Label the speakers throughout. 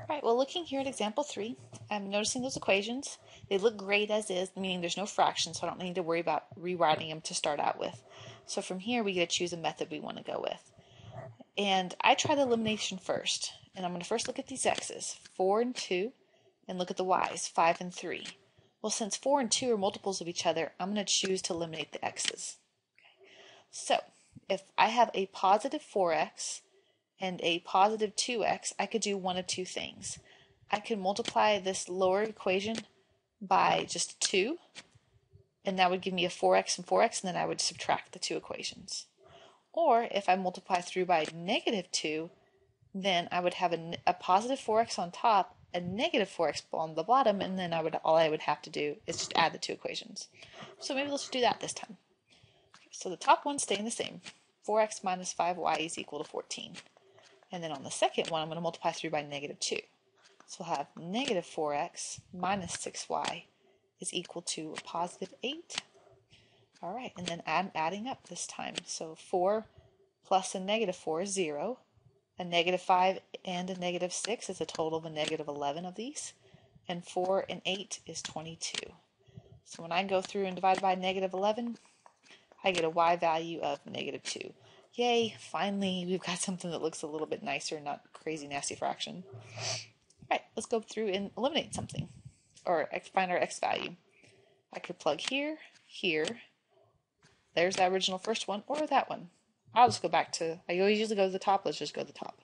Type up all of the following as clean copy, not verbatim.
Speaker 1: Right, well, looking here at example 3, I'm noticing those equations. They look great as is, meaning there's no fractions, so I don't need to worry about rewriting them to start out with. So from here, we get to choose a method we want to go with. And I try the elimination first. And I'm going to first look at these x's, 4 and 2, and look at the y's, 5 and 3. Well, since 4 and 2 are multiples of each other, I'm going to choose to eliminate the x's. Okay. So if I have a positive 4x and a positive 2x, I could do one of two things. I could multiply this lower equation by just 2, and that would give me a 4x and 4x, and then I would subtract the two equations. Or if I multiply through by negative 2, then I would have a positive 4x on top, a negative 4x on the bottom, and then all I would have to do is just add the two equations. So maybe let's do that this time. Okay, so the top one's staying the same. 4x minus 5y is equal to 14. And then on the second one, I'm going to multiply through by negative 2. So we'll have negative 4x minus 6y is equal to a positive 8. All right, and then I'm adding up this time. So 4 plus a negative 4 is 0. A negative 5 and a negative 6 is a total of a negative 11 of these. And 4 and 8 is 22. So when I go through and divide by negative 11, I get a y value of negative 2. Yay, finally we've got something that looks a little bit nicer, not crazy nasty fraction. All right, let's go through and eliminate something, or find our x value. I could plug here, here. There's the original first one, or that one. I'll just go back to, I always usually go to the top, let's just go to the top.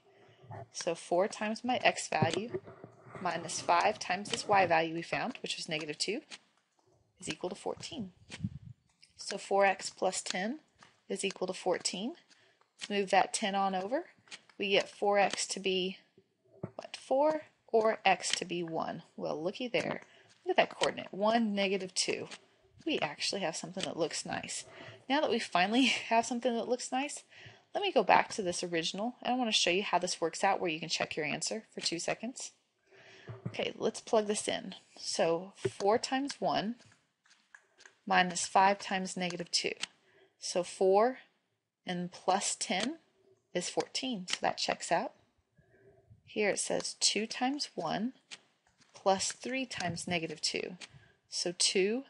Speaker 1: So 4 times my x value minus 5 times this y value we found, which was negative 2, is equal to 14. So 4x plus 10 is equal to 14. Let's move that 10 on over. We get 4x to be, what, 4, or x to be 1. Well, looky there. Look at that coordinate, 1, negative 2. We actually have something that looks nice. Now that we finally have something that looks nice, let me go back to this original, and I want to show you how this works out where you can check your answer for 2 seconds. Okay, let's plug this in. So 4 times 1 minus 5 times negative 2. So 4 and plus 10 is 14, so that checks out. Here it says 2 times 1 plus 3 times negative 2. So 2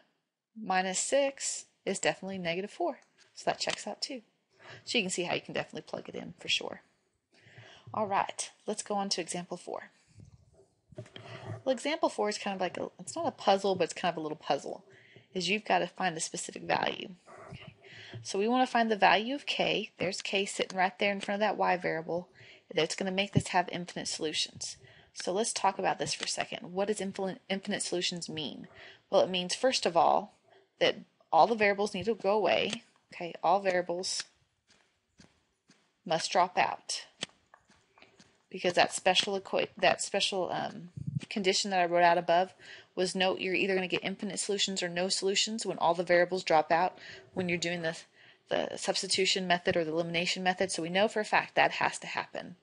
Speaker 1: minus 6 is definitely negative 4, so that checks out too. So you can see how you can definitely plug it in for sure. All right, let's go on to example 4. Well, example 4 is kind of like it's not a puzzle, but it's kind of a little puzzle. Is you've got to find a specific value. Okay. So we want to find the value of k. There's k sitting right there in front of that y variable. That's going to make this have infinite solutions. So let's talk about this for a second. What does infinite solutions mean? Well, it means, first of all, that all the variables need to go away. Okay, all variables must drop out, because that special condition that I wrote out above was note you're either going to get infinite solutions or no solutions when all the variables drop out when you're doing the substitution method or the elimination method. So we know for a fact that has to happen.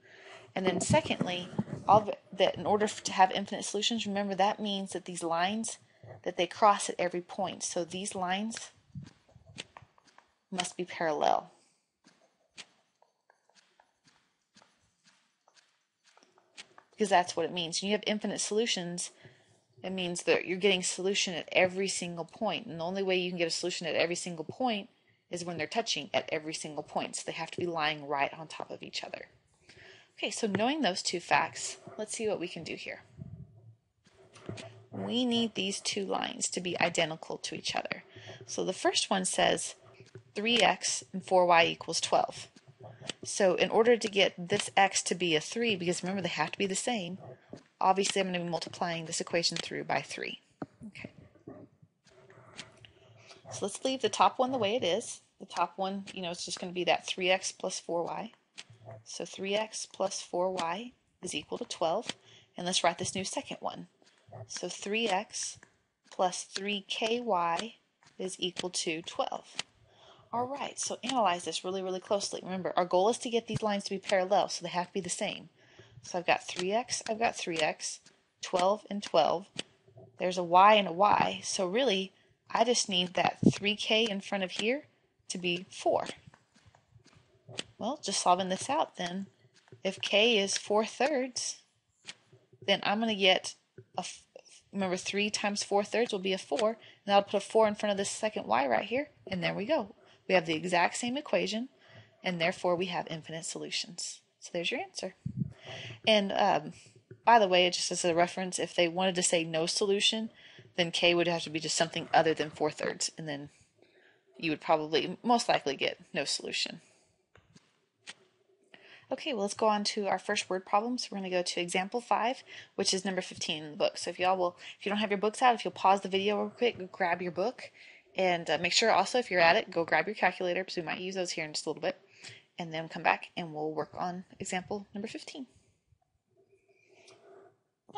Speaker 1: And then secondly, that in order to have infinite solutions, remember that means that these lines, that they cross at every point. So these lines must be parallel. Because that's what it means. When you have infinite solutions, it means that you're getting solution at every single point. And the only way you can get a solution at every single point is when they're touching at every single point. So they have to be lying right on top of each other. Okay, so knowing those two facts, let's see what we can do here. We need these two lines to be identical to each other. So the first one says 3x and 4y equals 12. So in order to get this x to be a 3, because remember they have to be the same, obviously I'm going to be multiplying this equation through by 3. Okay. So let's leave the top one the way it is. The top one, it's just going to be that 3x plus 4y. So 3x plus 4y is equal to 12. And let's write this new second one. So 3x plus 3ky is equal to 12. All right, so analyze this really, really closely. Remember, our goal is to get these lines to be parallel, so they have to be the same. So I've got 3x, 12 and 12. There's a y and a y, so really, I just need that 3k in front of here to be 4. Well, just solving this out then, if k is 4/3, then I'm going to get remember 3 times 4/3 will be a 4, and I'll put a 4 in front of this second y right here, and there we go. We have the exact same equation, and therefore we have infinite solutions. So there's your answer. And by the way, just as a reference, if they wanted to say no solution, then k would have to be just something other than 4/3, and then you would probably most likely get no solution. Okay, well, let's go on to our first word problem. So we're going to go to example 5, which is number 15 in the book. So if you don't have your books out, if you'll pause the video real quick, go grab your book, and make sure also if you're at it, go grab your calculator, because we might use those here in just a little bit, and then come back and we'll work on example number 15.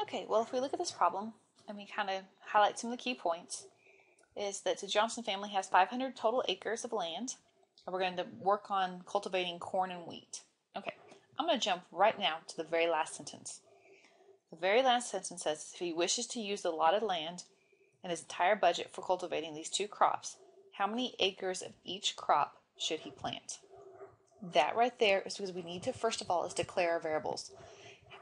Speaker 1: Okay, well, if we look at this problem and we kind of highlight some of the key points, is that the Johnson family has 500 total acres of land, and we're going to work on cultivating corn and wheat. Okay, I'm going to jump right now to the very last sentence. The very last sentence says, if he wishes to use the allotted land and his entire budget for cultivating these 2 crops, how many acres of each crop should he plant? That right there is because we need to, first of all, is declare our variables.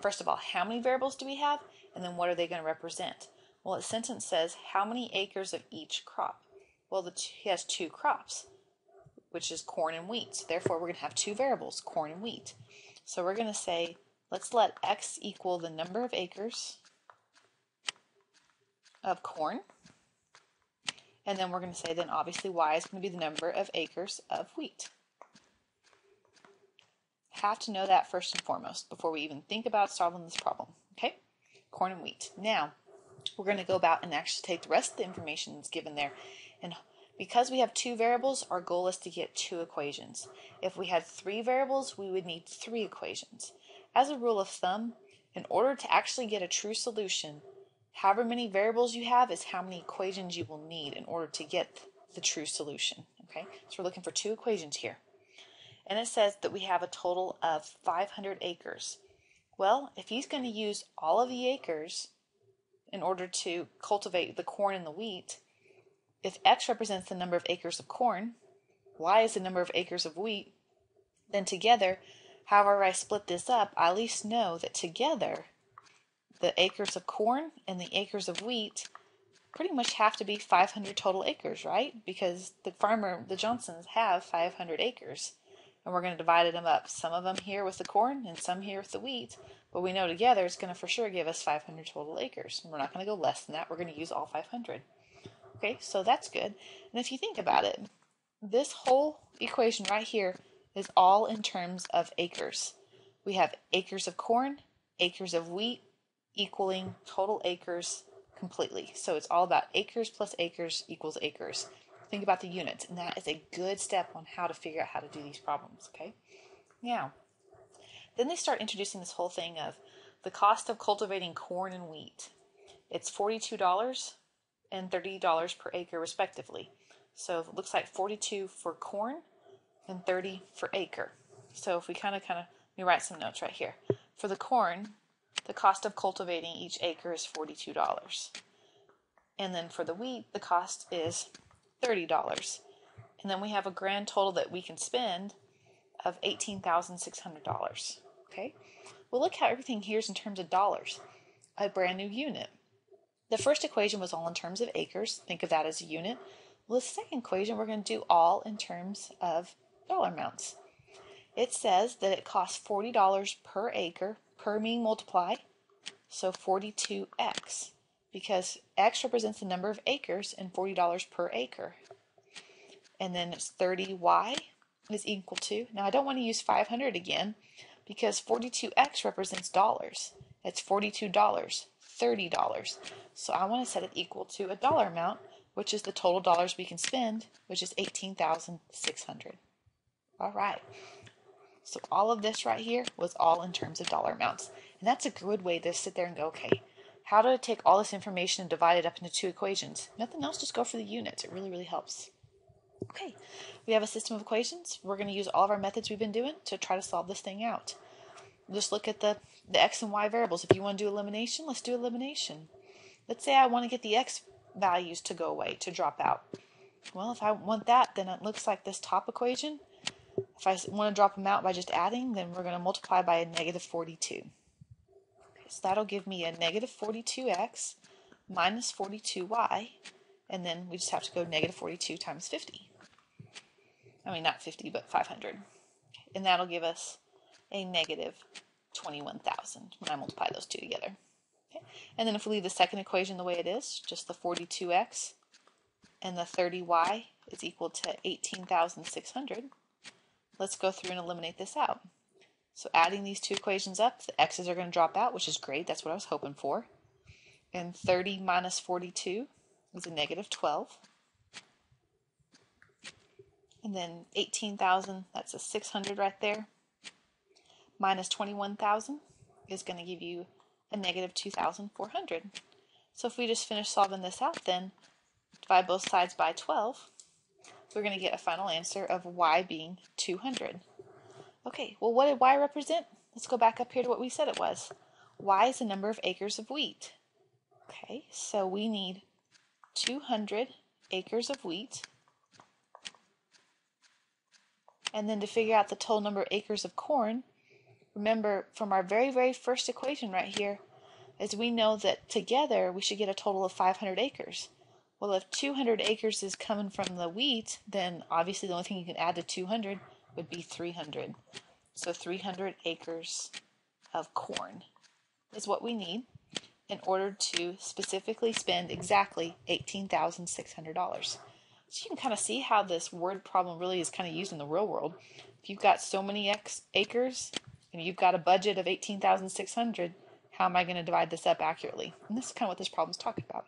Speaker 1: First of all, how many variables do we have? And then what are they going to represent? Well, the sentence says, how many acres of each crop? Well, he has 2 crops, which is corn and wheat. So therefore, we're going to have 2 variables, corn and wheat. So we're going to say, let's let x equal the number of acres of corn. And then we're going to say, then obviously y is going to be the number of acres of wheat. Have to know that first and foremost before we even think about solving this problem. Okay? Corn and wheat. Now, we're going to go about and actually take the rest of the information that's given there. And because we have 2 variables, our goal is to get 2 equations. If we had 3 variables, we would need 3 equations. As a rule of thumb, in order to actually get a true solution, however many variables you have is how many equations you will need in order to get the true solution. Okay? So we're looking for 2 equations here. And it says that we have a total of 500 acres. Well, if he's going to use all of the acres in order to cultivate the corn and the wheat, if x represents the number of acres of corn, y is the number of acres of wheat, then together, however I split this up, I at least know that together, the acres of corn and the acres of wheat pretty much have to be 500 total acres, right? Because the Johnsons have 500 acres. And we're going to divide them up. Some of them here with the corn and some here with the wheat. But we know together it's going to for sure give us 500 total acres. And we're not going to go less than that. We're going to use all 500. Okay, so that's good. And if you think about it, this whole equation right here is all in terms of acres. We have acres of corn, acres of wheat, equaling total acres completely. So it's all about acres plus acres equals acres. Think about the units, and that is a good step on how to figure out how to do these problems, okay? Now, then they start introducing this whole thing of the cost of cultivating corn and wheat. It's $42 and $30 per acre respectively. So it looks like 42 for corn and 30 for acre. So if we let me write some notes right here. For the corn, the cost of cultivating each acre is $42. And then for the wheat, the cost is $30. And then we have a grand total that we can spend of $18,600. Okay? Well, look how everything here is in terms of dollars. A brand new unit. The first equation was all in terms of acres. Think of that as a unit. Well, the second equation, we're going to do all in terms of dollar amounts. It says that it costs $40 per acre, per meaning multiply, so 42x, because x represents the number of acres and $40 per acre. And then it's 30y is equal to, now I don't want to use 500 again, because 42x represents dollars. It's $42, $30. So I want to set it equal to a dollar amount, which is the total dollars we can spend, which is $18,600. All right. So all of this right here was all in terms of dollar amounts. And that's a good way to sit there and go, okay, how do I take all this information and divide it up into 2 equations? Nothing else, just go for the units. It really, really helps. Okay, we have a system of equations. We're going to use all of our methods we've been doing to try to solve this thing out. Just look at the x and y variables. If you want to do elimination, let's do elimination. Let's say I want to get the x values to go away, to drop out. Well, if I want that, then it looks like this top equation. If I want to drop them out by just adding, then we're going to multiply by a negative 42. Okay, so that'll give me a negative 42x minus 42y, and then we just have to go negative 42 times 50. I mean, not 50, but 500. And that'll give us a negative 21,000 when I multiply those two together. Okay. And then if we leave the second equation the way it is, just the 42x and the 30y is equal to 18,600, let's go through and eliminate this out. So adding these two equations up, the x's are going to drop out, which is great. That's what I was hoping for. And 30 minus 42 is a negative 12. And then 18,000, that's a 600 right there. Minus 21,000 is going to give you a negative 2,400. So if we just finish solving this out, then divide both sides by 12, we're going to get a final answer of y being 200. Okay, well, what did y represent? Let's go back up here to what we said it was. Y is the number of acres of wheat. Okay, so we need 200 acres of wheat. And then to figure out the total number of acres of corn, remember from our very, very first equation right here, is we know that together we should get a total of 500 acres. Well, if 200 acres is coming from the wheat, then obviously the only thing you can add to 200 would be 300. So 300 acres of corn is what we need in order to specifically spend exactly $18,600. So you can kind of see how this word problem really is kind of used in the real world. If you've got so many acres and you've got a budget of $18,600, how am I going to divide this up accurately? And this is kind of what this problem is talking about.